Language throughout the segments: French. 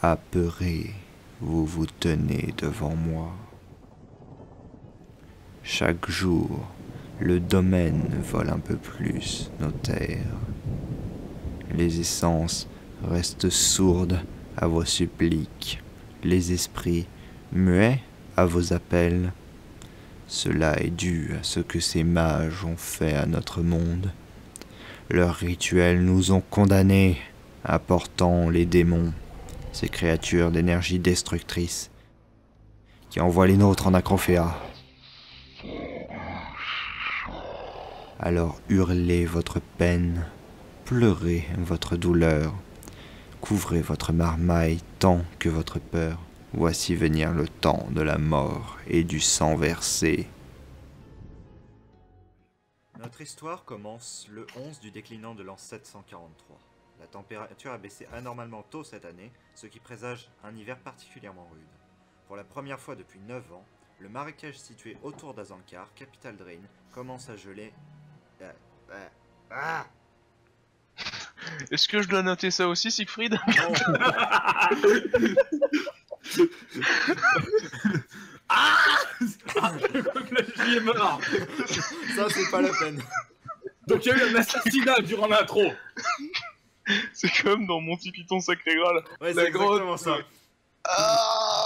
Apeuré, vous vous tenez devant moi. Chaque jour, le domaine vole un peu plus nos terres. Les essences restent sourdes à vos suppliques, les esprits muets à vos appels. Cela est dû à ce que ces mages ont fait à notre monde. Leurs rituels nous ont condamnés, apportant les démons, ces créatures d'énergie destructrice, qui envoient les nôtres en acrophéa. Alors hurlez votre peine, pleurez votre douleur, couvrez votre marmaille tant que votre peur. Voici venir le temps de la mort et du sang versé. Notre histoire commence le 11 du déclinant de l'an 743. La température a baissé anormalement tôt cette année, ce qui présage un hiver particulièrement rude. Pour la première fois depuis 9 ans, le marécage situé autour d'Azankar, capitale Drain, commence à geler. Est-ce que je dois noter ça aussi, Siegfried? Non. J'y est mort. Ça, c'est pas la peine. Donc il y a eu un assassinat durant l'intro. C'est comme dans Monty Python Sacré Graal. Ouais, La c'est exactement grotte. ça.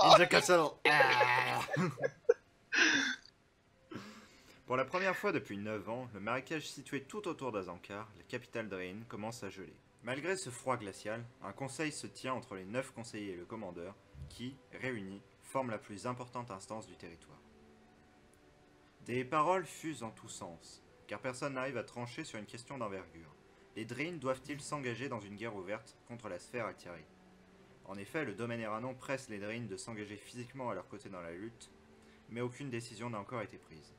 Ninja Castle. Pour la première fois depuis 9 ans, le marécage situé tout autour d'Azankar, la capitale Drain, commence à geler. Malgré ce froid glacial, un conseil se tient entre les 9 conseillers et le commandeur, qui, réunis, forment la plus importante instance du territoire. Des paroles fusent en tous sens, car personne n'arrive à trancher sur une question d'envergure. Les Drain doivent-ils s'engager dans une guerre ouverte contre la sphère Altieri? En effet, le domaine Eranon presse les Drain de s'engager physiquement à leur côté dans la lutte, mais aucune décision n'a encore été prise.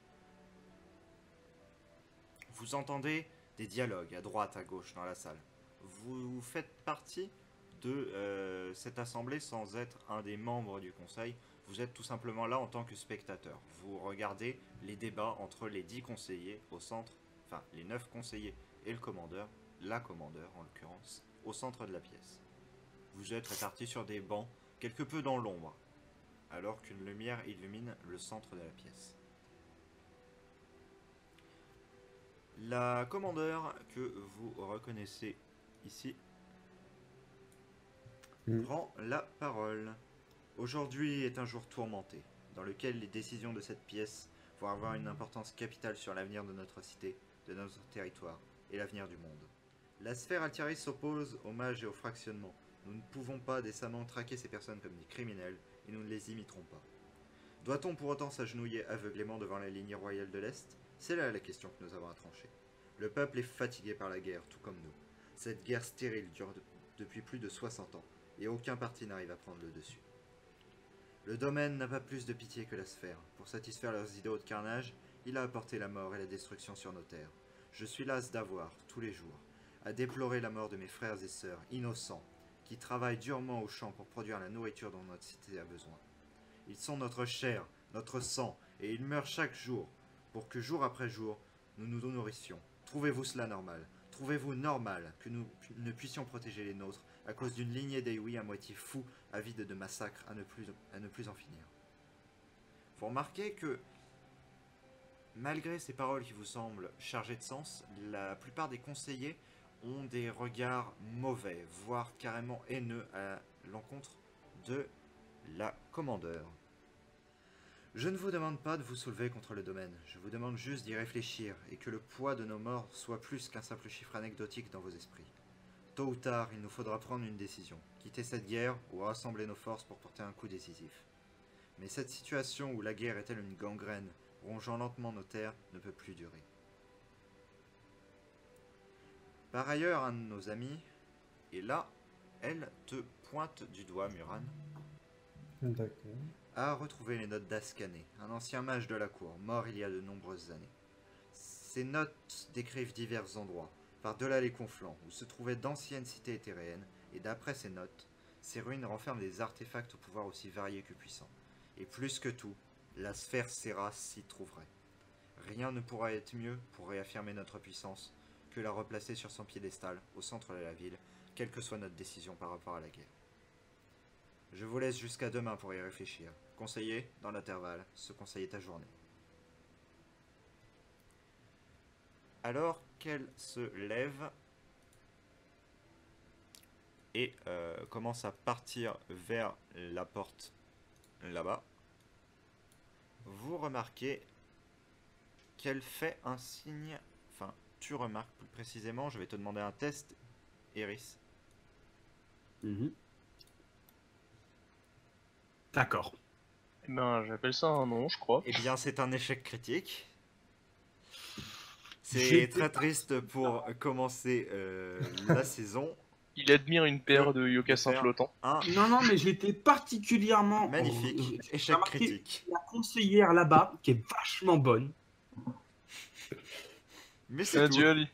Vous entendez des dialogues à droite, à gauche dans la salle. Vous faites partie de cette assemblée sans être un des membres du conseil. Vous êtes tout simplement là en tant que spectateur. Vous regardez les débats entre les 10 conseillers au centre, enfin les 9 conseillers et le commandeur, la commandeur en l'occurrence, au centre de la pièce. Vous êtes répartis sur des bancs, quelque peu dans l'ombre, alors qu'une lumière illumine le centre de la pièce. La commandeur que vous reconnaissez ici prend la parole. Aujourd'hui est un jour tourmenté, dans lequel les décisions de cette pièce vont avoir une importance capitale sur l'avenir de notre cité, de notre territoire et l'avenir du monde. La sphère Altieri s'oppose aux mages et au fractionnement. Nous ne pouvons pas décemment traquer ces personnes comme des criminels et nous ne les imiterons pas. Doit-on pour autant s'agenouiller aveuglément devant la ligne royale de l'Est? C'est là la question que nous avons à trancher. Le peuple est fatigué par la guerre, tout comme nous. Cette guerre stérile dure depuis plus de 60 ans, et aucun parti n'arrive à prendre le dessus. Le domaine n'a pas plus de pitié que la sphère. Pour satisfaire leurs idéaux de carnage, il a apporté la mort et la destruction sur nos terres. Je suis las d'avoir, tous les jours, à déplorer la mort de mes frères et sœurs, innocents, qui travaillent durement au champ pour produire la nourriture dont notre cité a besoin. Ils sont notre chair, notre sang, et ils meurent chaque jour, pour que jour après jour, nous nous nourrissions. Trouvez-vous cela normal? Trouvez-vous normal que nous ne puissions protéger les nôtres à cause d'une lignée d'Aiwi à moitié fou, avide de massacres à ne plus en finir? Vous remarquez que, malgré ces paroles qui vous semblent chargées de sens, la plupart des conseillers ont des regards mauvais, voire carrément haineux à l'encontre de la commandeur. Je ne vous demande pas de vous soulever contre le domaine, je vous demande juste d'y réfléchir et que le poids de nos morts soit plus qu'un simple chiffre anecdotique dans vos esprits. Tôt ou tard, il nous faudra prendre une décision, quitter cette guerre ou rassembler nos forces pour porter un coup décisif. Mais cette situation où la guerre est telle une gangrène, rongeant lentement nos terres, ne peut plus durer. Par ailleurs, un de nos amis, et là, elle te pointe du doigt, Muran, D'accord. a retrouvé les notes d'Askané, un ancien mage de la cour, mort il y a de nombreuses années. Ces notes décrivent divers endroits, par-delà les conflans, où se trouvaient d'anciennes cités éthéréennes, et d'après ces notes, ces ruines renferment des artefacts au pouvoir aussi varié que puissant. Et plus que tout, la sphère Serra s'y trouverait. Rien ne pourra être mieux pour réaffirmer notre puissance que la replacer sur son piédestal, au centre de la ville, quelle que soit notre décision par rapport à la guerre. Je vous laisse jusqu'à demain pour y réfléchir. Conseiller, dans l'intervalle, ce conseil est ta journée. Alors qu'elle se lève et commence à partir vers la porte là-bas, vous remarquez qu'elle fait un signe, enfin tu remarques plus précisément, je vais te demander un test, Iris. D'accord. Eh ben, j'appelle ça un non, je crois. Eh bien c'est un échec critique. C'est J'étais très triste pour commencer la saison. Il admire une paire de yokassins Faire flottants. Un Non, mais j'étais particulièrement... magnifique J'ai échec remarqué critique. la conseillère là-bas, qui est vachement bonne. Mais c'est tout. Adieu, Ali.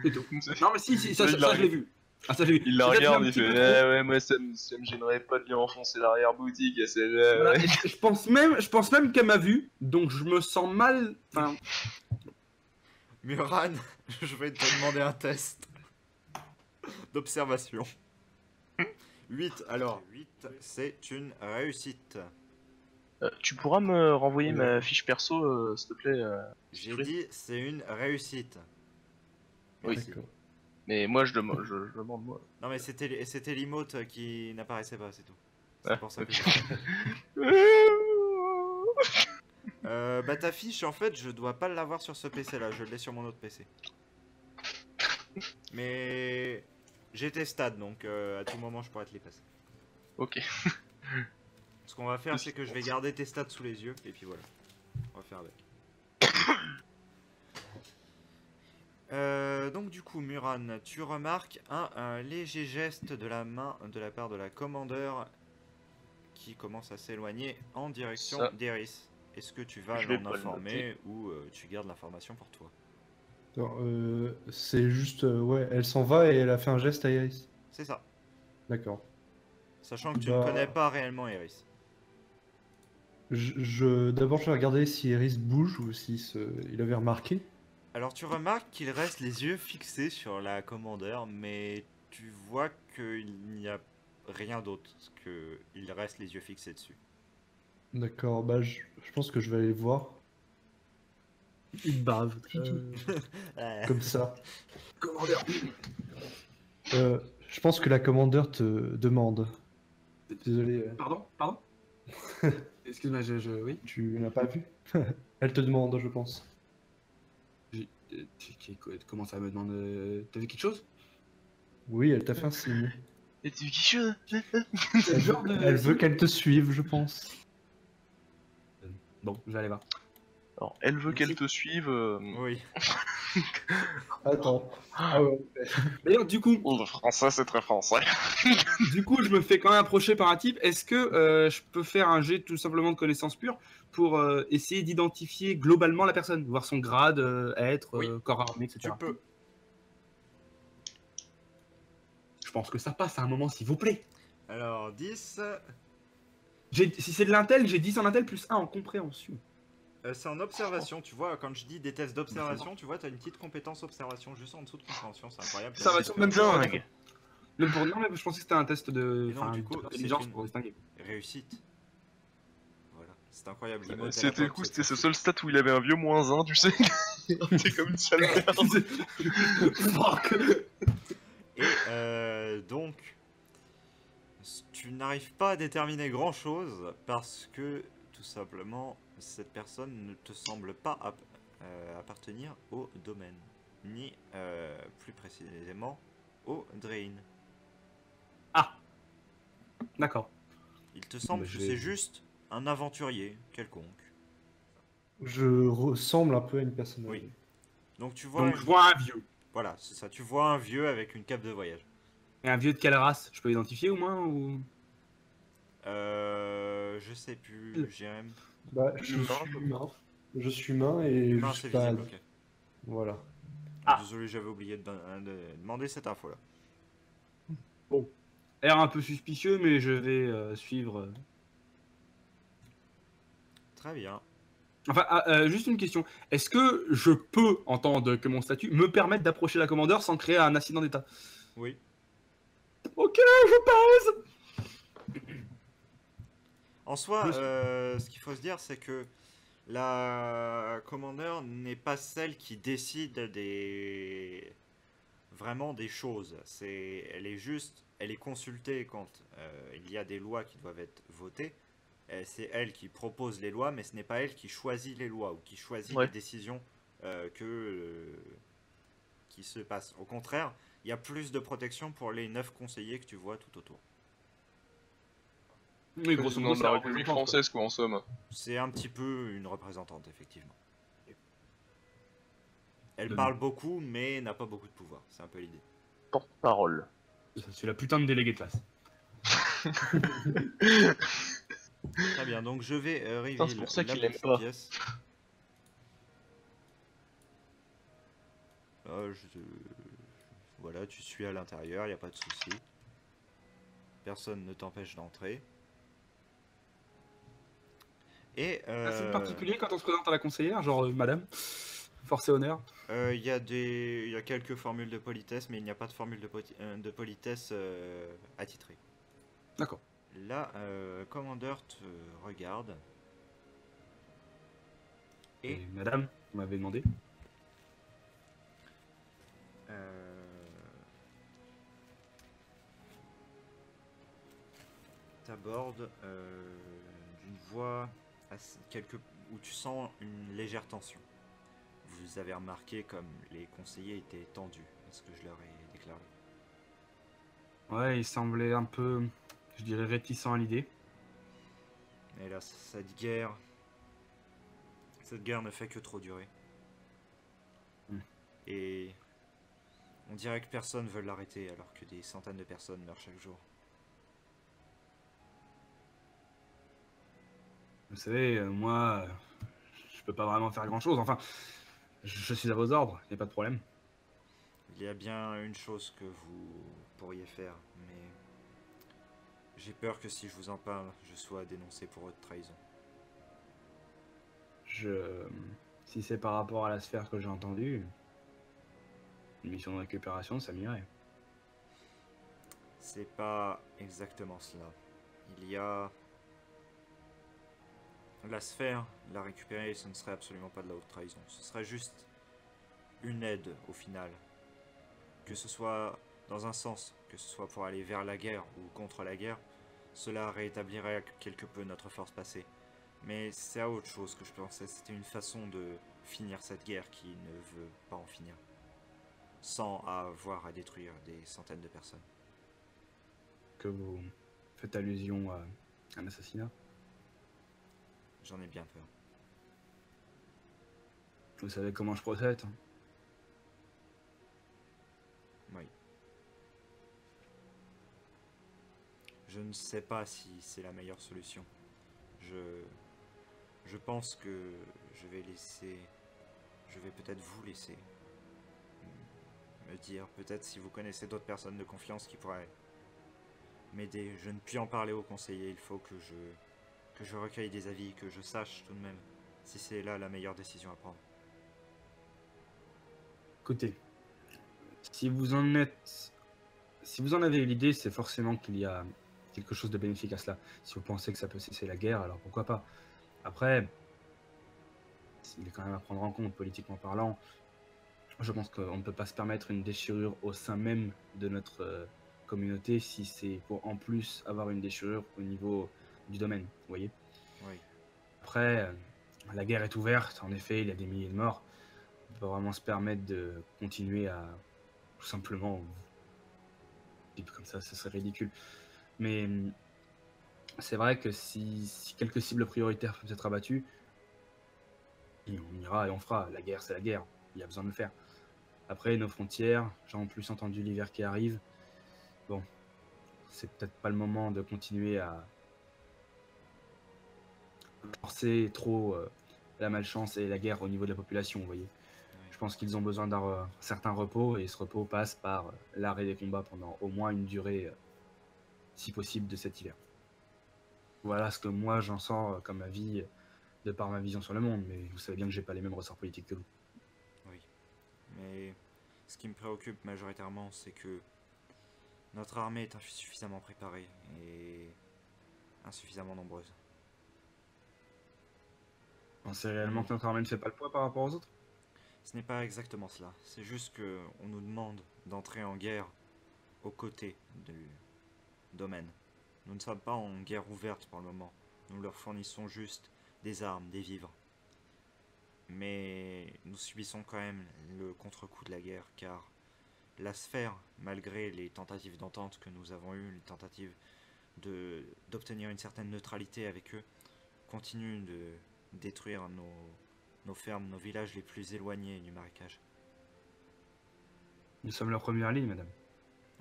C'est tout. Non, mais si, ça Il je la- l'ai vu. Ah, ça, je l'ai vu. Il la J'ai peut-être regarde, un il petit fait peu eh trop. ouais, moi ça me gênerait pas de lui enfoncer l'arrière-boutique à celle-là. Voilà, Ouais. et je pense même qu'elle m'a vu, donc je me sens mal. Enfin, Muran, je vais te demander un test d'observation. 8, alors 8, c'est une réussite. Tu pourras me renvoyer ma fiche perso, s'il te plaît J'ai dit c'est une réussite. Oui. Merci. D'accord. Mais moi, je demande moi. Non mais c'était l'emote qui n'apparaissait pas, c'est tout. C'est Ah, pour ça que ok. bah ta fiche en fait je dois pas l'avoir sur ce PC là, je l'ai sur mon autre PC. Mais j'ai tes stats donc à tout moment je pourrais te les passer. Ok. Ce qu'on va faire c'est que je vais garder tes stats sous les yeux et puis voilà. On va faire avec. Donc du coup Muran, tu remarques un léger geste de la main de la part de la commandeur qui commence à s'éloigner en direction Ça. d'Iris. Est-ce que tu vas Je vais l'en pas le informer ou tu gardes l'information pour toi? Alors, c'est juste, ouais, elle s'en va et elle a fait un geste à Iris. C'est ça. D'accord. Sachant que tu Bah. ne connais pas réellement Iris. D'abord, je vais regarder si Iris bouge ou si il avait remarqué. Alors tu remarques qu'il reste les yeux fixés sur la commandeur, mais tu vois qu'il n'y a rien d'autre, qu'il reste les yeux fixés dessus. D'accord, bah je pense que je vais aller voir. il bave. Comme ça. Commandeur. Je pense que la commandeur te demande. Désolé, Pardon Excuse-moi, oui. tu l'as pas vu? Elle te demande, je pense. Comment ça me demande t'as vu quelque chose? Oui, elle t'a fait un signe. Et tu quelque chose Quel genre de... Elle veut qu'elle te suive, je pense. Bon, je vais aller voir. Alors, elle veut qu'elle te suive. Oui. Attends. Ah ouais. D'ailleurs, du coup, Le français, c'est très français. je me fais quand même approcher par un type. Est-ce que je peux faire un jet tout simplement de connaissance pure pour essayer d'identifier globalement la personne, voir son grade, être, Oui. corps armé, etc. Tu peux. Je pense que ça passe à un moment, s'il vous plaît. Alors 10, Si c'est de l'intel, j'ai 10 en intel plus 1 en compréhension. c'est en observation, tu vois, quand je dis des tests d'observation, tu vois, tu as une petite compétence observation juste en dessous de compréhension, c'est incroyable. Observation, même Dingue. Même pour... Non, mais je pensais que c'était un test de... Et non, du coup, d'intelligence c'est une- pour distinguer. Réussite. Voilà, c'est incroyable. l'emote, elle C'était le apporte coup, cette c'était ce fois-ci. seul stat où il avait un vieux -1, tu sais. C'est comme une sale merde. Fuck. Et donc, tu n'arrives pas à déterminer grand chose parce que tout simplement cette personne ne te semble pas appartenir au domaine, ni plus précisément au Drain. D'accord. Il te semble Bah, que je vais- c'est juste un aventurier quelconque. Je ressemble un peu à une personne Oui. âgée. Donc tu vois, Donc je vois un vieux. voilà, c'est ça. Tu vois un vieux avec une cape de voyage. Et un vieux de quelle race? Je peux l'identifier au moins ou... Je sais plus, GM. Bah, je Non, suis humain. Je suis humain et Humain, je c'est suis pas... visible, ok. Voilà. Ah. Désolé, j'avais oublié de demander cette info là. Air un peu suspicieux, mais je vais suivre... Très bien. Enfin, juste une question. Est-ce que je peux, en tant que mon statut, me permettre d'approcher la commandeur sans créer un accident d'état? Oui. Ok, je passe. En soi, Plus- ce qu'il faut se dire, c'est que la commandeur n'est pas celle qui décide vraiment des choses. Elle est consultée quand il y a des lois qui doivent être votées. C'est elle qui propose les lois, mais ce n'est pas elle qui choisit les lois ou qui choisit Ouais. les décisions qui se passent. Au contraire, il y a plus de protection pour les 9 conseillers que tu vois tout autour. Oui, grosso Président modo, de c'est la la République représentante, quoi. française, quoi, en somme. C'est un petit peu une représentante, effectivement. Elle De parle beaucoup, mais n'a pas beaucoup de pouvoir. C'est un peu l'idée. Porte-parole. C'est la putain de délégué de classe. Très bien, donc je vais Putain, c'est reveal pour ça la qu'il l'aime petite pas. pièce. Voilà, tu suis à l'intérieur, il n'y a pas de souci. Personne ne t'empêche d'entrer. Et C'est particulier quand on se présente à la conseillère, genre madame, force et honneur. il y a quelques formules de politesse, mais il n'y a pas de formule de politesse attitrée. D'accord. Là, Commandeur te regarde. Et Et madame, vous m'avez demandé. t'aborde d'une voix où tu sens une légère tension. Vous avez remarqué comme les conseillers étaient tendus à ce que je leur ai déclaré. Ouais, il semblait un peu, je dirais, réticent à l'idée. Mais là, cette guerre ne fait que trop durer. Hmm. Et on dirait que personne veut l'arrêter alors que des centaines de personnes meurent chaque jour. Vous savez, moi, je peux pas vraiment faire grand-chose. Enfin, je suis à vos ordres, y a pas de problème. Il y a bien une chose que vous pourriez faire, mais j'ai peur que si je vous en parle, je sois dénoncé pour haute trahison. Si c'est par rapport à la sphère que j'ai entendue, une mission de récupération, ça m'irait. C'est pas exactement cela. Il y a la sphère, la récupérer, ce ne serait absolument pas de la haute trahison. Ce serait juste une aide au final. Que ce soit dans un sens, que ce soit pour aller vers la guerre ou contre la guerre, cela rétablirait quelque peu notre force passée. Mais c'est à autre chose que je pensais. C'était une façon de finir cette guerre qui ne veut pas en finir. Sans avoir à détruire des centaines de personnes. Que vous faites allusion à un assassinat. J'en ai bien peur. Vous savez comment je procède, hein. Oui. Je ne sais pas si c'est la meilleure solution. Je pense que je vais peut-être vous laisser me dire, peut-être si vous connaissez d'autres personnes de confiance qui pourraient m'aider. Je ne puis en parler au conseiller, il faut que je recueille des avis, que je sache tout de même si c'est là la meilleure décision à prendre. Écoutez, si vous en avez l'idée, c'est forcément qu'il y a quelque chose de bénéfique à cela. Si vous pensez que ça peut cesser la guerre, alors pourquoi pas. Après, il est quand même à prendre en compte, politiquement parlant. Je pense qu'on ne peut pas se permettre une déchirure au sein même de notre communauté si c'est pour en plus avoir une déchirure au niveau du domaine, vous voyez. Oui. Après, la guerre est ouverte, en effet, il y a des milliers de morts. On peut vraiment se permettre de continuer à tout simplement vivre comme ça, ce serait ridicule. Mais c'est vrai que si quelques cibles prioritaires peuvent être abattues, on ira et on fera. La guerre, c'est la guerre. Il y a besoin de le faire. Après, nos frontières, j'ai en plus entendu l'hiver qui arrive. Bon, c'est peut-être pas le moment de continuer à forcer trop la malchance et la guerre au niveau de la population, vous voyez. Je pense qu'ils ont besoin d'un certain repos, et ce repos passe par l'arrêt des combats pendant au moins une durée, si possible, de cet hiver. Voilà ce que moi j'en sors comme avis de par ma vision sur le monde, mais vous savez bien que j'ai pas les mêmes ressorts politiques que vous. Oui. Mais ce qui me préoccupe majoritairement, c'est que notre armée est insuffisamment préparée et insuffisamment nombreuse. Pensez réellement que notre armée ne fait pas le poids par rapport aux autres? Ce n'est pas exactement cela. C'est juste que on nous demande d'entrer en guerre aux côtés du domaine. Nous ne sommes pas en guerre ouverte pour le moment. Nous leur fournissons juste des armes, des vivres. Mais nous subissons quand même le contre-coup de la guerre, car la sphère, malgré les tentatives d'entente que nous avons eues, les tentatives d'obtenir une certaine neutralité avec eux, continue de détruire nos fermes, nos villages les plus éloignés du marécage. Nous sommes la première ligne, madame.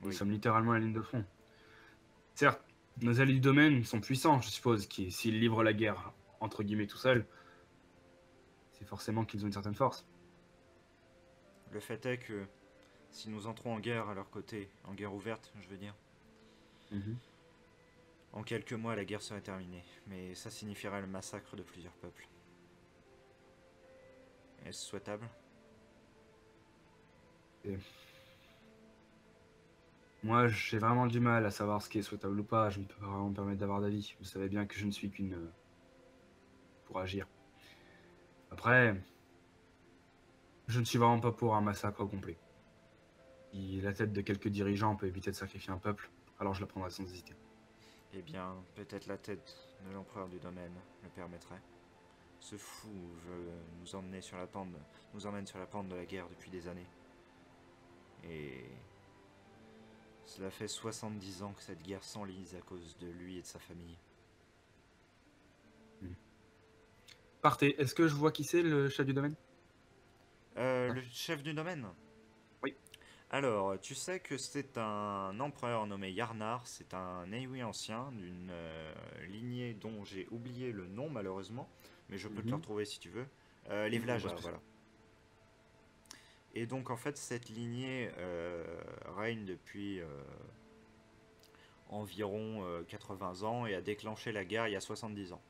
Nous Oui. sommes littéralement la ligne de front. Certes, nos alliés du domaine sont puissants, je suppose, s'ils livrent la guerre, entre guillemets, tout seuls, c'est forcément qu'ils ont une certaine force. Le fait est que si nous entrons en guerre à leur côté, en guerre ouverte, je veux dire, en quelques mois la guerre serait terminée, mais ça signifierait le massacre de plusieurs peuples. Est-ce souhaitable? Moi, j'ai vraiment du mal à savoir ce qui est souhaitable ou pas. Je ne peux pas vraiment me permettre d'avoir d'avis. Vous savez bien que je ne suis qu'une... pour agir. Après, je ne suis vraiment pas pour un massacre complet. Si la tête de quelques dirigeants peut éviter de sacrifier un peuple, alors je la prendrai sans hésiter. Eh bien, peut-être la tête de l'empereur du domaine le permettrait. Ce fou veut nous emmener sur la pente, nous emmène sur la pente de la guerre depuis des années. Et cela fait 70 ans que cette guerre s'enlise à cause de lui et de sa famille. Partez, est-ce que je vois qui c'est, le chef du domaine? Le chef du domaine? Oui. Alors, tu sais que c'est un empereur nommé Yarnar, c'est un Eiwi ancien d'une lignée dont j'ai oublié le nom malheureusement, mais je peux te le retrouver si tu veux. Les Vlaja, voilà. Et donc en fait cette lignée règne depuis environ 80 ans et a déclenché la guerre il y a 70 ans.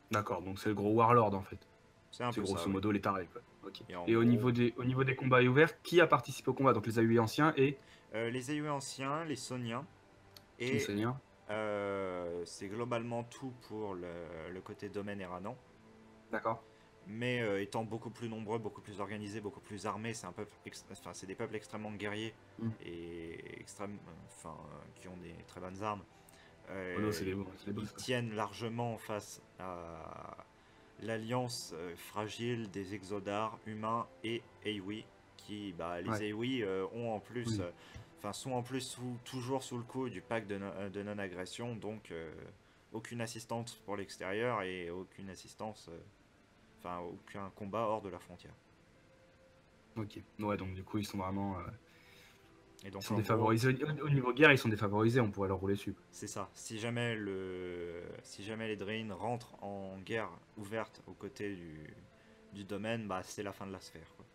D'accord, donc c'est le gros warlord en fait. C'est un C'est peu grosso ça, modo les tarés, quoi. Ok. Et en Et au gros- niveau des combats ouverts, qui a participé au combat? Donc les AUI anciens et les Eiwi anciens, les Soniens, les et seigneurs. c'est globalement tout pour le côté domaine Eranan. D'accord. Mais étant beaucoup plus nombreux, beaucoup plus organisés, beaucoup plus armés, c'est un peuple, enfin c'est des peuples extrêmement guerriers et qui ont des très bonnes armes. Oh non, c'est des Ils boss, quoi. tiennent largement face à l'alliance fragile des Exodars humains et Eiwi, qui, les Ouais. Eiwi ont en plus, Oui. sont en plus toujours sous le coup du pacte de non-agression, donc aucune assistance pour l'extérieur et aucune assistance. Aucun combat hors de la frontière. Ok. Ouais, donc du coup, ils sont vraiment. Et donc, Ils sont en défavorisés. Au niveau guerre, ils sont défavorisés, on pourrait leur rouler dessus. c'est ça. Si jamais les Drain rentrent en guerre ouverte aux côtés du domaine, c'est la fin de la sphère, quoi,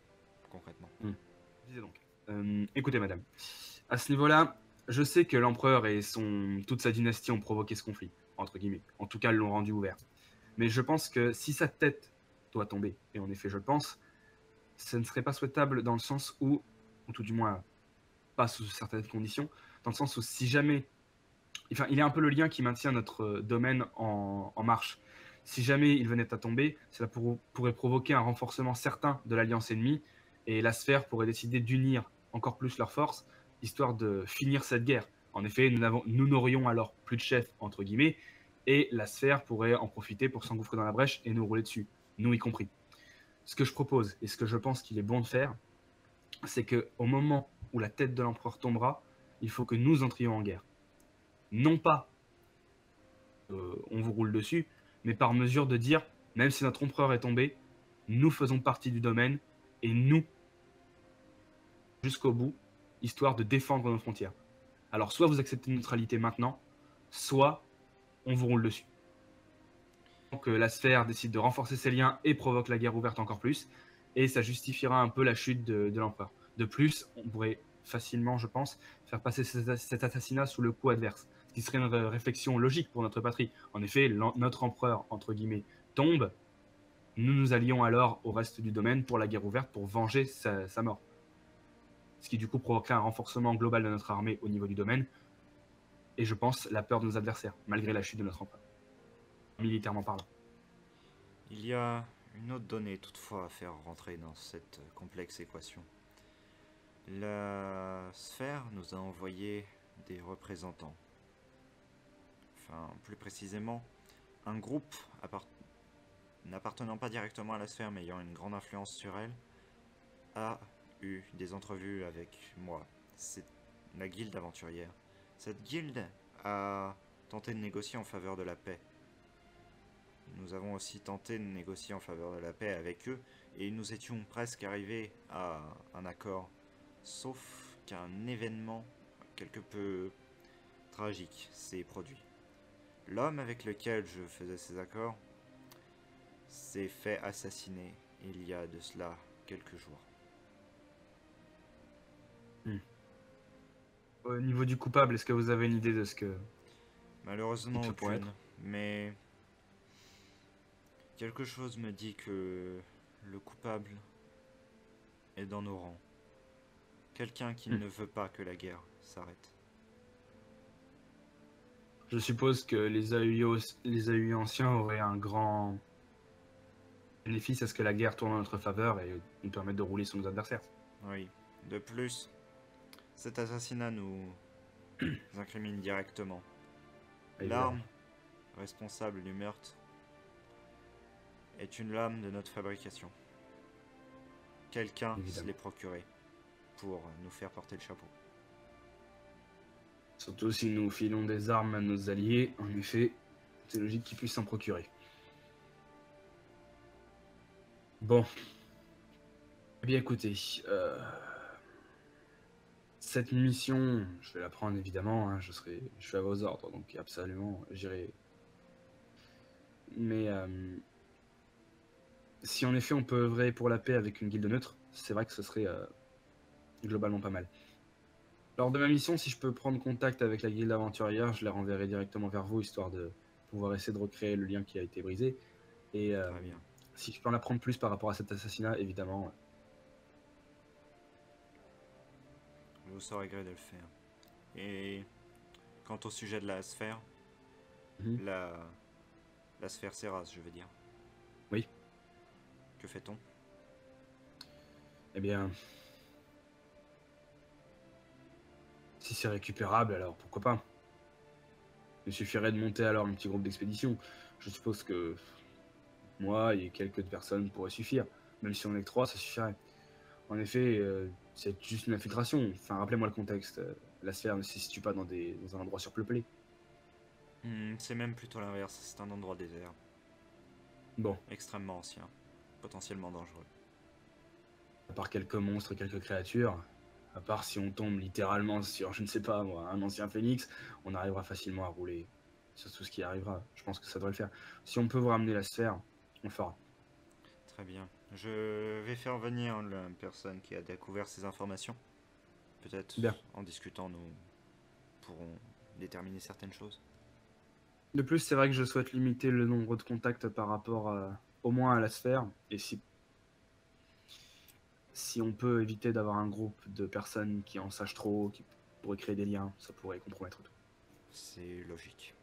concrètement. Disais donc. Écoutez, madame. À ce niveau-là, je sais que l'empereur et toute sa dynastie ont provoqué ce conflit, entre guillemets. En tout cas, l'ont rendu ouvert. Mais je pense que si sa tête doit tomber, et en effet, je le pense, ce ne serait pas souhaitable dans le sens où, ou tout du moins pas sous certaines conditions, dans le sens où si jamais... Enfin, il est un peu le lien qui maintient notre domaine en marche. Si jamais il venait à tomber, cela pourrait provoquer un renforcement certain de l'alliance ennemie, et la sphère pourrait décider d'unir encore plus leurs forces, histoire de finir cette guerre. En effet, nous n'aurions alors plus de chef, entre guillemets, et la sphère pourrait en profiter pour s'engouffrer dans la brèche et nous rouler dessus, nous y compris. Ce que je propose, et ce que je pense qu'il est bon de faire, c'est qu'au moment où la tête de l'empereur tombera, il faut que nous entrions en guerre. Non pas on vous roule dessus, mais par mesure de dire, même si notre empereur est tombé, nous faisons partie du domaine, et nous, jusqu'au bout, histoire de défendre nos frontières. Alors soit vous acceptez une neutralité maintenant, soit on vous roule dessus. Donc la sphère décide de renforcer ses liens et provoque la guerre ouverte encore plus, et ça justifiera un peu la chute de l'empereur. De plus, on pourrait facilement, je pense, faire passer cet assassinat sous le coup adverse, ce qui serait une réflexion logique pour notre patrie. En effet, notre empereur, entre guillemets, tombe, nous nous allions alors au reste du domaine pour la guerre ouverte, pour venger sa mort. Ce qui du coup provoquerait un renforcement global de notre armée au niveau du domaine, et je pense la peur de nos adversaires, malgré la chute de notre empereur, militairement parlant. Il y a une autre donnée toutefois à faire rentrer dans cette complexe équation. La sphère nous a envoyé des représentants. Enfin, plus précisément, un groupe n'appartenant pas directement à la sphère mais ayant une grande influence sur elle a eu des entrevues avec moi. C'est la guilde aventurière. Cette guilde a tenté de négocier en faveur de la paix. Nous avons aussi tenté de négocier en faveur de la paix avec eux et nous étions presque arrivés à un accord, sauf qu'un événement quelque peu tragique s'est produit. L'homme avec lequel je faisais ces accords s'est fait assassiner il y a de cela quelques jours. Au niveau du coupable, est-ce que vous avez une idée de ce que... Malheureusement Ça pourrait aucune, mais quelque chose me dit que le coupable est dans nos rangs. Quelqu'un qui ne veut pas que la guerre s'arrête. Je suppose que les AUI anciens auraient un grand bénéfice à ce que la guerre tourne en notre faveur et nous permette de rouler sur nos adversaires. Oui. De plus, cet assassinat nous incrimine directement. L'arme responsable du meurtre est une lame de notre fabrication. Quelqu'un se Évidemment. l'est procuré pour nous faire porter le chapeau. Surtout si nous filons des armes à nos alliés, en effet, c'est logique qu'ils puissent s'en procurer. Bon. Eh bien écoutez, cette mission, je vais la prendre évidemment, hein, je suis à vos ordres, donc absolument, j'irai. Mais si en effet on peut œuvrer pour la paix avec une guilde neutre, c'est vrai que ce serait globalement pas mal. Lors de ma mission, si je peux prendre contact avec la guilde aventurière, je la renverrai directement vers vous, histoire de pouvoir essayer de recréer le lien qui a été brisé. Et Très bien. si je peux en apprendre plus par rapport à cet assassinat, évidemment. Je vous saurai gré de le faire. Et quant au sujet de la sphère, Mhm. la sphère Céras, je veux dire. Oui. Que fait-on? Eh bien, si c'est récupérable, alors pourquoi pas. Il suffirait de monter alors un petit groupe d'expédition. Je suppose que moi et quelques personnes pourraient suffire. Même si on est que 3, ça suffirait. En effet, c'est juste une infiltration. Enfin, rappelez-moi le contexte. La sphère ne se situe pas dans un endroit surpeuplé. C'est même plutôt l'inverse, c'est un endroit désert, Bon, extrêmement ancien, potentiellement dangereux. à part quelques monstres, quelques créatures, à part si on tombe littéralement sur, je ne sais pas moi, un ancien phénix, on arrivera facilement à rouler sur tout ce qui arrivera. Je pense que ça devrait le faire. Si on peut vous ramener la sphère, on le fera. Très bien. Je vais faire venir la personne qui a découvert ces informations. Peut-être Bien. en discutant, nous pourrons déterminer certaines choses. De plus, c'est vrai que je souhaite limiter le nombre de contacts par rapport au moins à la sphère. Et si on peut éviter d'avoir un groupe de personnes qui en sachent trop, qui pourraient créer des liens, ça pourrait compromettre tout. C'est logique.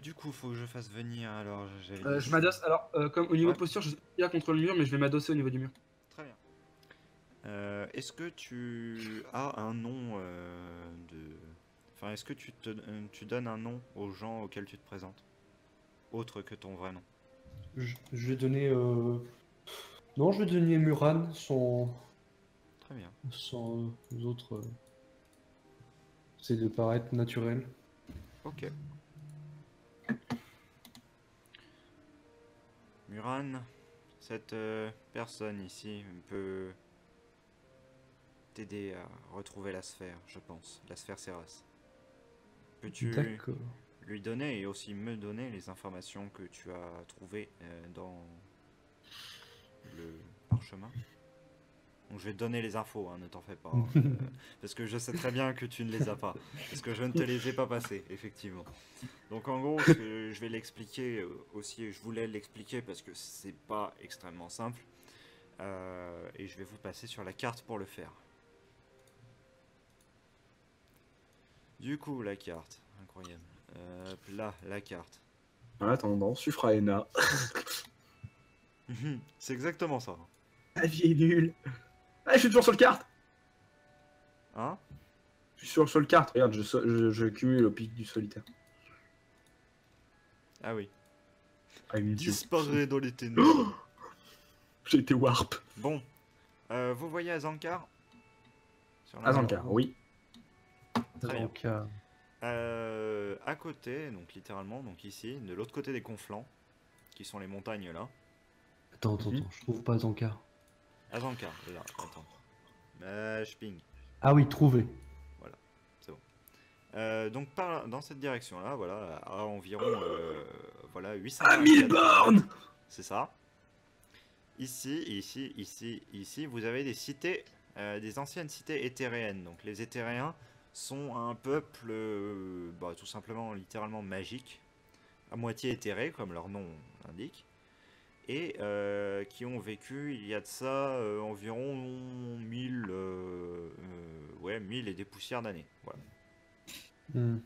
Du coup, faut que je fasse venir alors. Je m'adosse, alors, comme au niveau Ouais. de posture, je suis pas contre le mur, mais je vais m'adosser au niveau du mur. Très bien. Est-ce que tu as un nom Enfin, est-ce que tu donnes un nom aux gens auxquels tu te présentes? Autre que ton vrai nom. Je vais donner. Non, je vais donner Muran Très bien. sans autres. C'est de paraître naturel. Ok. Muran, cette personne ici peut t'aider à retrouver la sphère, je pense. La sphère Céras. Peux-tu D'accord. lui donner et aussi me donner les informations que tu as trouvées dans le parchemin? Donc je vais te donner les infos, hein, ne t'en fais pas. Parce que je sais très bien que tu ne les as pas. Parce que je ne te les ai pas passées, effectivement. Donc en gros, je vais l'expliquer aussi, et je voulais l'expliquer parce que c'est pas extrêmement simple. Et je vais vous passer sur la carte pour le faire. Du coup, la carte, incroyable. Là, la carte. En attendant, Suffraena. C'est exactement ça. La vie est nulle. Ah, je suis toujours sur le carte. Hein? Je suis sur le carte. Regarde, je cumule au pic du solitaire. Ah oui. Ah, une Dieu. Disparaît dans les ténèbres. J'ai été warp. Bon. Vous voyez Azankar? Sur la Azankar, oui. Très bien. Donc, À côté, donc littéralement, donc ici, de l'autre côté des conflans, qui sont les montagnes là. attends, je trouve pas Zankar. Azankar, là, attends. Je ping. Ah oui, trouvé. Donc dans cette direction là, voilà, à environ voilà, 800 À 1000 bornes. c'est ça. Ici, vous avez des cités, des anciennes cités éthéréennes. Donc les éthéréens sont un peuple, tout simplement, littéralement magique, à moitié éthéré, comme leur nom l'indique, et qui ont vécu il y a de ça environ 1000 et des poussières d'années. Voilà. Hmm.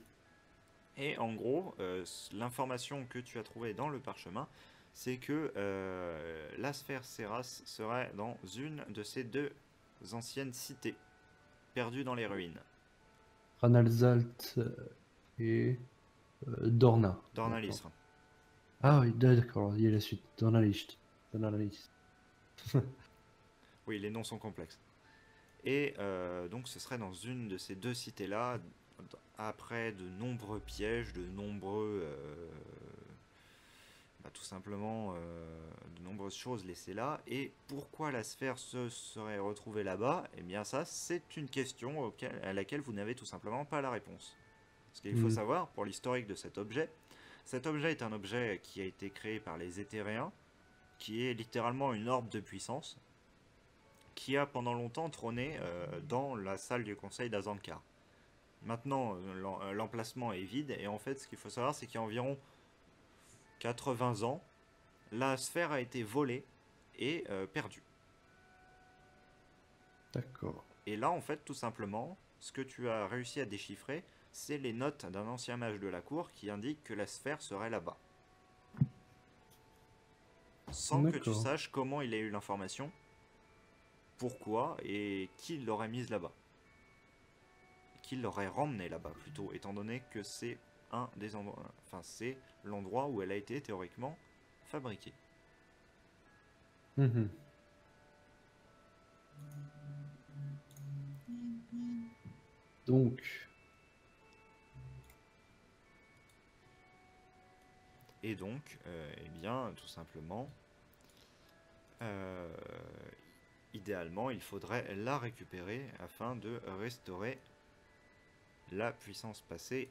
Et en gros, l'information que tu as trouvée dans le parchemin, c'est que la sphère Seras serait dans une de ces deux anciennes cités, perdues dans les ruines. Ranalzalt et Dorna. Dornalisre. Ah oui, d'accord, il y a la suite. Dornalicht. Oui, les noms sont complexes. Et donc ce serait dans une de ces deux cités-là, après de nombreux pièges, de nombreux... tout simplement de nombreuses choses laissées là. Et pourquoi la sphère se serait retrouvée là-bas? Eh bien ça, c'est une question à laquelle vous n'avez tout simplement pas la réponse. Parce qu'il faut savoir, pour l'historique de cet objet est un objet qui a été créé par les Éthéréens, qui est littéralement une orbe de puissance, qui a pendant longtemps trôné dans la salle du conseil d'Azankar. Maintenant, l'emplacement est vide, et en fait, ce qu'il faut savoir, c'est qu'il y a environ 80 ans, la sphère a été volée et perdue. D'accord. Et là, en fait, tout simplement, ce que tu as réussi à déchiffrer, c'est les notes d'un ancien mage de la cour qui indique que la sphère serait là-bas. Sans que tu saches comment il a eu l'information, pourquoi et qui l'aurait mise là-bas. Qui l'aurait ramenée là-bas, plutôt, étant donné que c'est un des endroits, enfin c'est l'endroit où elle a été théoriquement fabriquée. Mhm. Donc, Et donc, eh bien, tout simplement, idéalement, il faudrait la récupérer afin de restaurer la puissance passée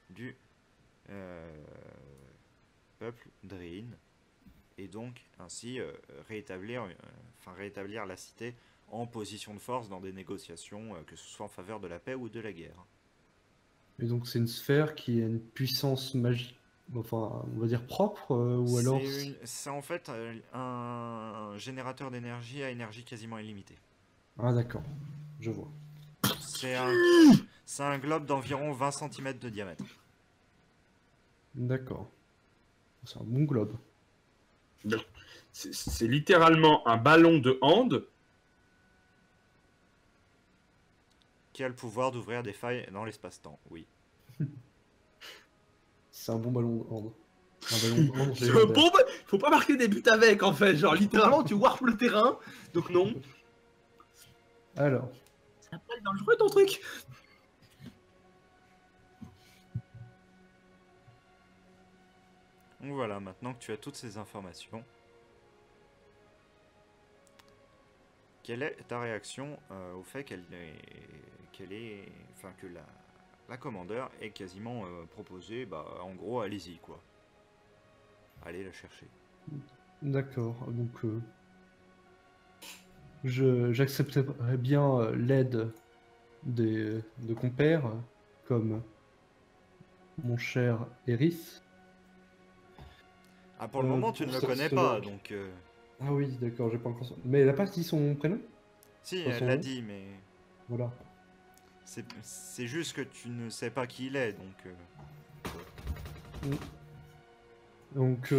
du peuple Driin, et donc ainsi rétablir la cité en position de force dans des négociations, que ce soit en faveur de la paix ou de la guerre. et donc c'est une sphère qui a une puissance magique, enfin, on va dire propre, ou alors... C'est en fait un générateur d'énergie à énergie quasiment illimitée. Ah d'accord, je vois. C'est un globe d'environ 20 cm de diamètre. D'accord. C'est un bon globe. C'est littéralement un ballon de hand. Qui a le pouvoir d'ouvrir des failles dans l'espace-temps, oui. C'est un bon ballon de hand. Un ballon de hand C'est légendaire. bon, faut pas marquer des buts avec en fait. Genre littéralement tu warpes le terrain. Donc non. Alors, Ça peut être dangereux ton truc. Donc voilà, maintenant que tu as toutes ces informations, quelle est ta réaction au fait que la commandeur ait quasiment proposé, en gros, allez-y quoi. Allez la chercher. d'accord. Donc, j'accepterais bien l'aide de compères comme mon cher Eris. Ah, pour le moment, tu ne le connais pas, donc... Ah oui, d'accord, j'ai pas encore... Mais elle a pas dit son prénom? Si, Pas elle son l'a nom. dit, mais... Voilà. C'est juste que tu ne sais pas qui il est, donc... Donc,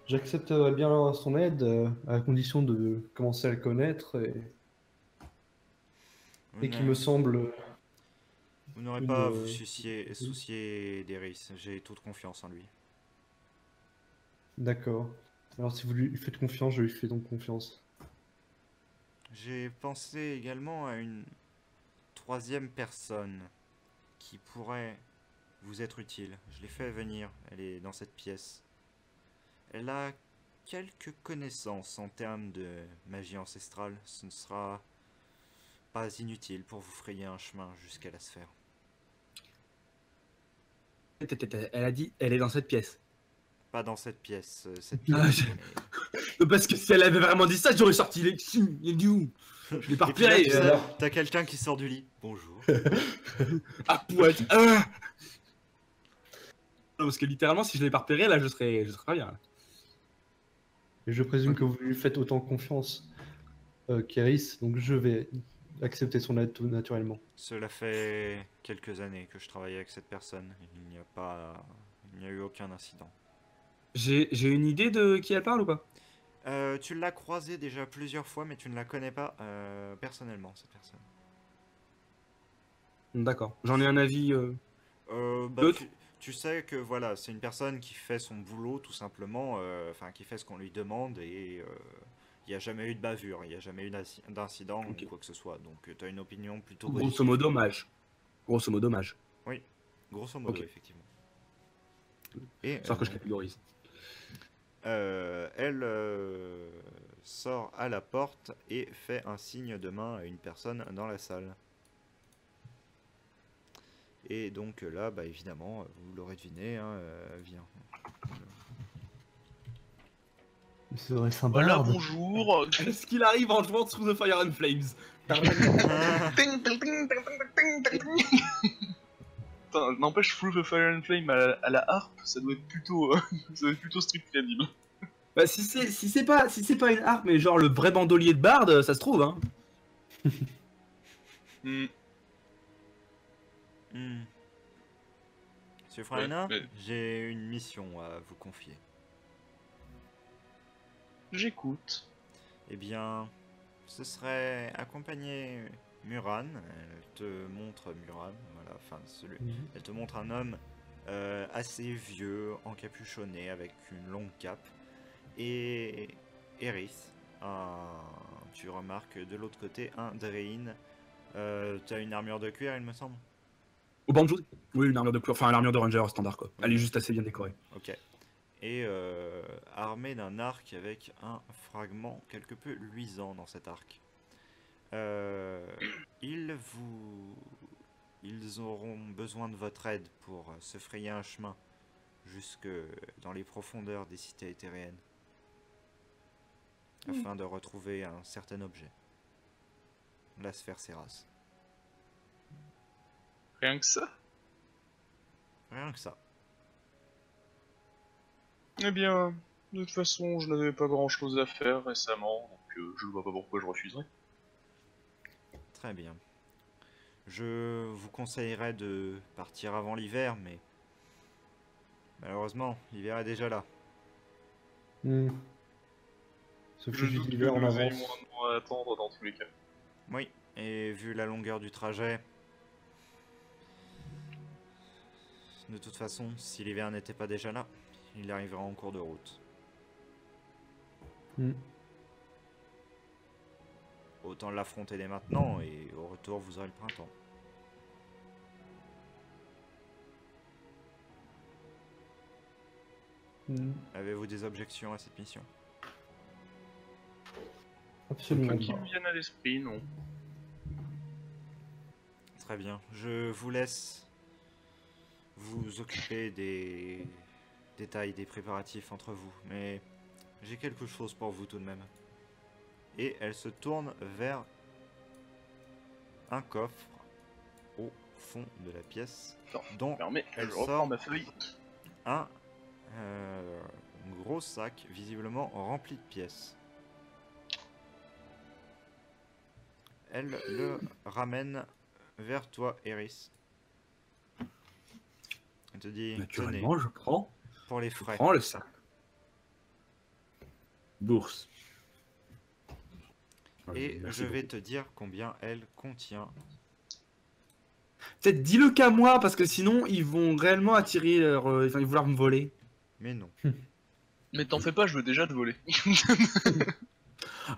j'accepterais bien son aide à condition de commencer à le connaître et qui me semble Vous n'aurez une, pas à vous euh, soucier d'Eris. J'ai toute confiance en lui. D'accord. Alors, si vous lui faites confiance, je lui fais donc confiance. J'ai pensé également à une troisième personne qui pourrait vous être utile. Je l'ai fait venir. Elle est dans cette pièce. Elle a quelques connaissances en termes de magie ancestrale. Ce ne sera pas inutile pour vous frayer un chemin jusqu'à la sphère. Elle a dit, elle est dans cette pièce. Pas dans cette pièce. Cette Ah, pièce. Parce que si elle avait vraiment dit ça, j'aurais sorti les... Il est dit où? Je l'ai pas Et puis là, repéré. tu sais, alors t'as quelqu'un qui sort du lit. Bonjour. Ah, poète. Ah non, parce que littéralement, si je l'avais pas repéré, là, je serais pas bien. Là. Et je présume que vous lui faites autant confiance qu'Eris, donc je vais accepter son aide tout naturellement. Cela fait quelques années que je travaille avec cette personne. Il n'y a eu aucun incident. J'ai une idée de qui elle parle ou pas? Tu l'as croisée déjà plusieurs fois, mais tu ne la connais pas personnellement, cette personne. D'accord. J'en ai un avis. D'autres Tu sais que voilà, c'est une personne qui fait son boulot tout simplement, enfin qui fait ce qu'on lui demande et il n'y a jamais eu de bavure, il n'y a jamais eu d'incident Ok. ou quoi que ce soit. Donc tu as une opinion plutôt Grosso positive. modo, mage. Grosso modo, mage. Oui, grosso modo, Ok. effectivement. Et C'est que je catégorise. elle sort à la porte et fait un signe de main à une personne dans la salle. Et donc là, bah évidemment, vous l'aurez deviné, hein, vient. C'est vrai, c'est un Voilà, barde. bonjour. Est-ce qu'il arrive en jouant Through the Fire and Flames? Ting, ting, ting, ting, ting, ting, ting. Putain, n'empêche, Through the Fire and Flame à la harpe, ça doit être plutôt, ça doit être plutôt strict crédible. Bah, si c'est pas une harpe, mais genre le vrai bandolier de barde, ça se trouve, hein. Hmm. Monsieur Freina, mais- j'ai une mission à vous confier. J'écoute. Eh bien, ce serait accompagner Muran. Elle te montre Muran, voilà, enfin celui. Elle te montre un homme assez vieux, encapuchonné, avec une longue cape. Et Eris, tu remarques de l'autre côté un Drain. Tu as une armure de cuir, il me semble. Au banjo? Oui, une armure de cuir, enfin une armure de ranger standard quoi. Elle est Oui. juste assez bien décorée. Ok. Et armé d'un arc avec un fragment quelque peu luisant dans cet arc. Ils auront besoin de votre aide pour se frayer un chemin jusque dans les profondeurs des cités éthériennes. Afin de retrouver un certain objet. La sphère Seras. Rien que ça. Rien que ça. Eh bien, de toute façon, je n'avais pas grand chose à faire récemment, donc je ne vois pas pourquoi je refuserais. Très bien. Je vous conseillerais de partir avant l'hiver, mais malheureusement, l'hiver est déjà là. Sauf Je que j'ai doute que l'hiver en nous ayons avance. un mois à attendre dans tous les cas. Oui, et vu la longueur du trajet, de toute façon, si l'hiver n'était pas déjà là, il arrivera en cours de route. Hmm. Autant l'affronter dès maintenant, et au retour, vous aurez le printemps. Avez-vous des objections à cette mission? Absolument Pas qui pas. me viennent à l'esprit, non. Très bien. Je vous laisse vous occuper des détails des préparatifs entre vous, mais j'ai quelque chose pour vous tout de même. Et elle se tourne vers un coffre au fond de la pièce, dont Permet, elle je reprends sort ma feuille. un gros sac visiblement rempli de pièces. Elle le ramène vers toi, Eris. Elle te dit, tenez, Naturellement, je prends. pour les frais. Prends le sac. Bourse. Et Merci je vais beaucoup. te dire combien elle contient. Peut-être dis-le qu'à moi, parce que sinon, ils vont réellement attirer leur... ils vont vouloir me voler. Mais non. Mais t'en fais pas, je veux déjà te voler.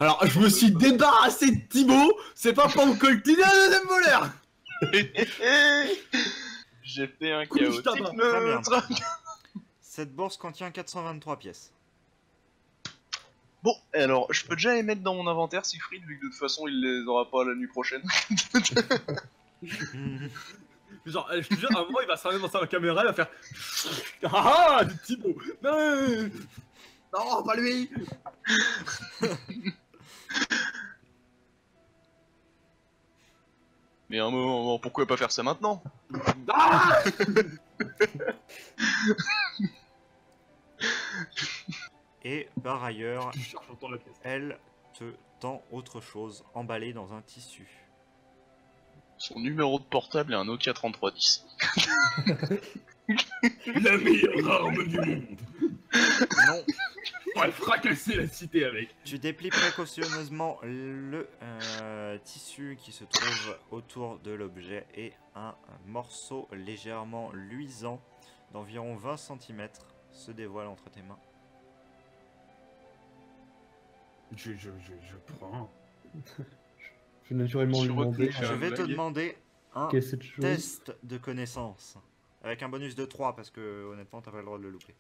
Alors, je me suis débarrassé de Thibaut, c'est pas pour me coltiner un deuxième voleur. J'ai fait un Couille, je chaotique tape. Très bien. neutre. Cette bourse contient 423 pièces. Bon, alors, je peux déjà les mettre dans mon inventaire, Siegfried, vu que de toute façon, il les aura pas la nuit prochaine. Genre, je te jure, à un moment, il va se ramener dans sa caméra, il va faire... Ah ah, Thibaut. Non, non, pas lui. Mais à un moment, pourquoi pas faire ça maintenant? Ah. Et par ailleurs, Je cherche encore la pièce. elle te tend autre chose emballé dans un tissu. Son numéro de portable est un Nokia 3310. La meilleure arme du monde. Non, On va fracasser la cité avec. tu déplies précautionneusement le tissu qui se trouve autour de l'objet et un morceau légèrement luisant d'environ 20 cm se dévoile entre tes mains. Je prends. Je vais naturellement lui Je demander retrouve- Je vais te blague. demander un qu'est cette chose. test de connaissance. Avec un bonus de 3 parce que honnêtement t'as pas le droit de le louper.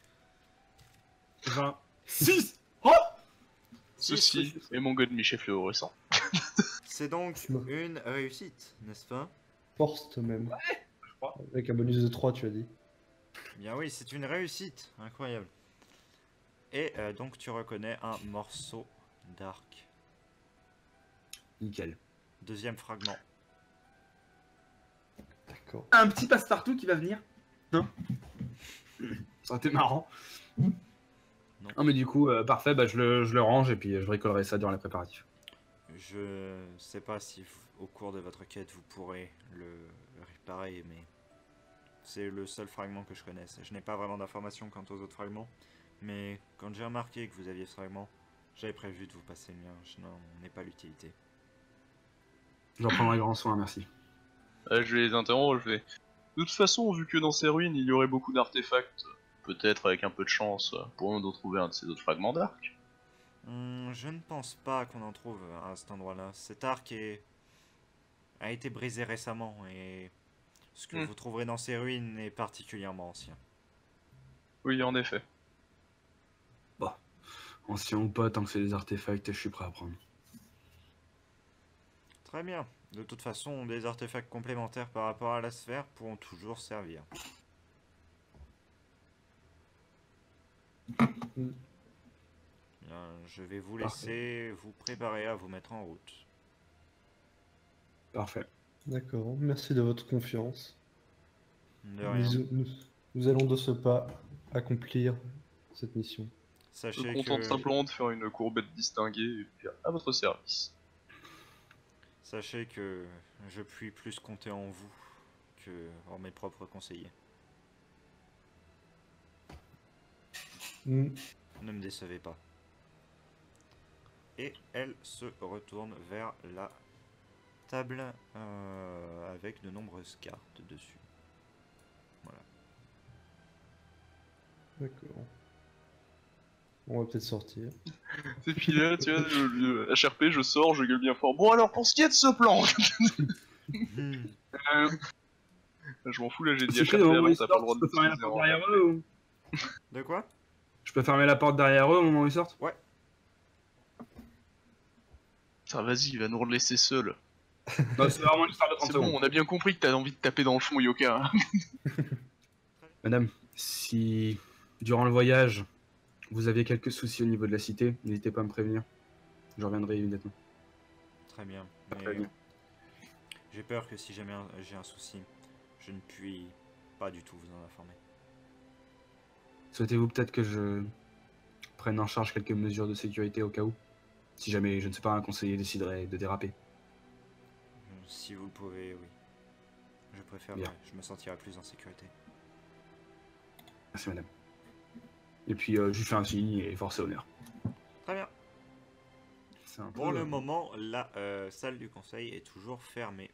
26. Oh. Ceci est mon god mi-chef fluorescent. C'est donc Tu m'as- une réussite, n'est-ce pas? Force même. crois. Avec un bonus de 3, tu as dit. Bien oui, c'est une réussite, incroyable. Et donc tu reconnais un morceau d'arc. Nickel. Deuxième fragment. D'accord. Un petit passe-partout qui va venir. Non. Ça aurait été marrant. Non mais du coup, parfait, bah, je le range et puis je bricolerai ça durant les préparatifs. Je sais pas si au cours de votre quête vous pourrez le réparer, mais c'est le seul fragment que je connaisse. Je n'ai pas vraiment d'informations quant aux autres fragments, mais quand j'ai remarqué que vous aviez ce fragment, j'avais prévu de vous passer le mien. Je n'en ai pas l'utilité. J'en prendrai grand soin, merci. Je vais les interrompre, je vais... De toute façon, vu que dans ces ruines, il y aurait beaucoup d'artefacts, peut-être avec un peu de chance, pourrions-nous trouver un de ces autres fragments d'arc? Je ne pense pas qu'on en trouve à cet endroit-là. Cet arc a été brisé récemment et ce que vous trouverez dans ces ruines est particulièrement ancien. Oui, en effet. Ancien ou pas, tant que c'est des artefacts, je suis prêt à prendre. Très bien. De toute façon, des artefacts complémentaires par rapport à la sphère pourront toujours servir. Bien, je vais vous laisser vous préparer à vous mettre en route. Parfait. D'accord. Merci de votre confiance. De rien. Nous allons de ce pas accomplir cette mission. Je Sachez me contente que, simplement de faire une courbette distinguée et puis à votre service. sachez que je puis plus compter en vous que en mes propres conseillers. Hmm. Ne me décevez pas. Et elle se retourne vers la table avec de nombreuses cartes dessus. Voilà. D'accord. On va peut-être sortir. Et puis là, tu vois, HRP, je sors, je gueule bien fort. Bon alors, pour ce qui est de ce plan, je m'en fous, là j'ai dit HRP avant, t'as pas le droit de Je peux fermer la l'utiliser porte en- derrière eux ou... De quoi? Je peux fermer la porte derrière eux au moment où ils sortent? Putain, vas-y, il va nous laisser seuls. Non, c'est vraiment une histoire de 30 C'est secondes. bon, on a bien compris que t'as envie de taper dans le fond, Yoka. Hein. Madame, si durant le voyage, vous aviez quelques soucis au niveau de la cité, n'hésitez pas à me prévenir. Je reviendrai immédiatement. Très bien. Très Mais bien. j'ai peur que si jamais j'ai un souci, je ne puis pas du tout vous en informer. Souhaitez-vous peut-être que je prenne en charge quelques mesures de sécurité au cas où? Si jamais, je ne sais pas, un conseiller déciderait de déraper. Si vous le pouvez, oui. Je préfère, Bien. je me sentirai plus en sécurité. Merci madame. Et puis je lui fais un signe et force et honneur. Très bien. C'est un Pour peu, le moment, la salle du conseil est toujours fermée.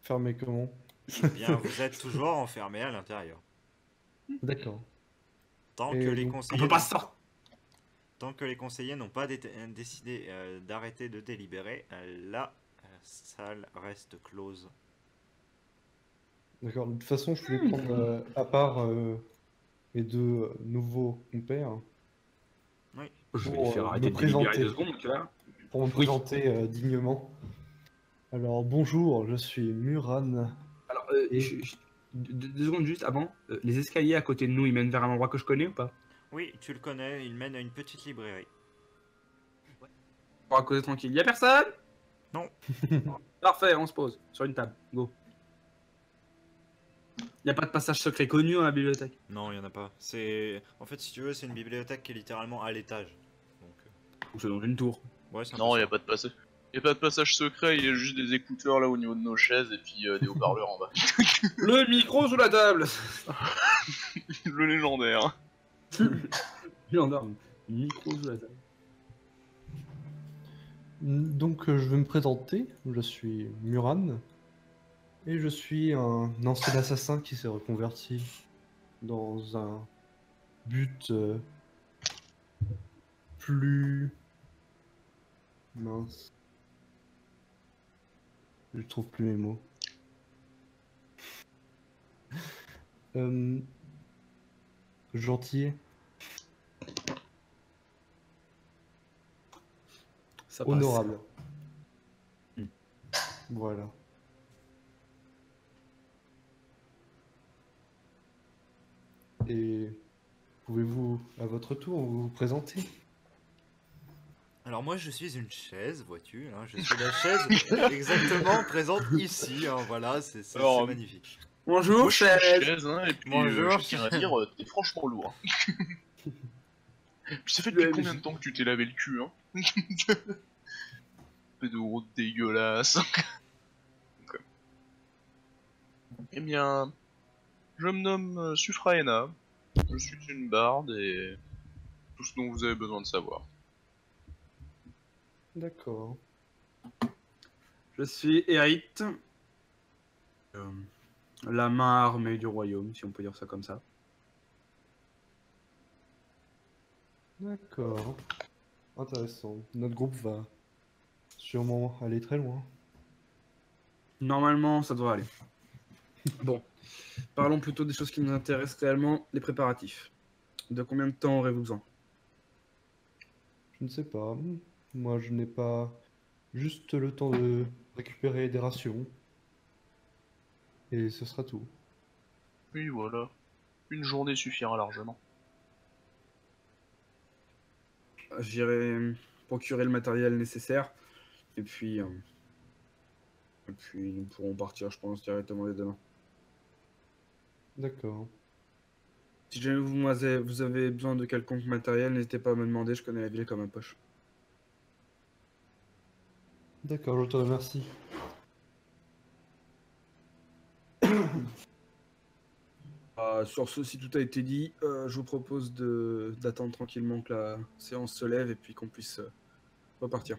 Fermé comment? Eh bien, vous êtes toujours enfermé à l'intérieur. D'accord. Tant Et que les donc, On conseillers peut pas n'ont- sortir. tant que les conseillers n'ont pas décidé d'arrêter de délibérer, la salle reste close. D'accord. De toute façon, je voulais prendre à part mes deux nouveaux compères Oui. Je vais les pour faire arrêter me de délibérer présenter, 2 secondes, tu vois. pour me Oui. présenter dignement. Alors, bonjour, je suis Muran. Alors, Et- 2 secondes juste avant. Les escaliers à côté de nous, ils mènent vers un endroit que je connais ou pas? Oui, tu le connais, il mène à une petite librairie. Pour causer tranquille. Y'a personne? Non. Parfait, on se pose sur une table. Go. Y'a pas de passage secret connu dans la bibliothèque. Non, il n'y en a pas. En fait, si tu veux, c'est une bibliothèque qui est littéralement à l'étage. Donc, Ou c'est dans une tour. ouais, c'est un Non, peu y a ça. pas de passage. Y a pas de passage secret, il y a juste des écouteurs là au niveau de nos chaises et puis des haut-parleurs en bas. Le micro sous la table. Le légendaire. Gendarme. Micro sous la table. Donc, je vais me présenter. Je suis Muran. Et je suis un ancien assassin qui s'est reconverti dans un but plus mince. Je trouve plus mes mots. Euh, Gentil, Ça passe. honorable. Hmm. Voilà. Et pouvez-vous, à votre tour, vous présenter? Alors moi, je suis une chaise, vois-tu. Hein, je suis la chaise exactement présente ici. Hein, voilà, c'est Alors, magnifique. Bonjour, Moi je suis une chaise. chaise, hein, et puis Bonjour. je tiens à dire, t'es franchement lourd. Puis ça fait Ouais, depuis mais combien de temps que tu t'es lavé le cul, hein? Pédo dégueulasse. Ok. Eh bien, je me nomme Suphraena, je suis une barde et tout ce dont vous avez besoin de savoir. D'accord. Je suis Hérite. La main armée du royaume, si on peut dire ça comme ça. D'accord. Intéressant. Notre groupe va sûrement aller très loin. Normalement, ça devrait aller. Bon, parlons plutôt des choses qui nous intéressent réellement, les préparatifs. De combien de temps aurez-vous besoin? Je ne sais pas. Moi, je n'ai pas juste le temps de récupérer des rations. Et ce sera tout. Oui, voilà. Une journée suffira largement. J'irai procurer le matériel nécessaire. Et puis nous pourrons partir, je pense, directement dès demain. D'accord. Si jamais vous avez besoin de quelconque matériel, n'hésitez pas à me demander, je connais la ville comme ma poche. D'accord, je te remercie. Sur ce, si tout a été dit, je vous propose d'attendre tranquillement que la séance se lève et puis qu'on puisse repartir.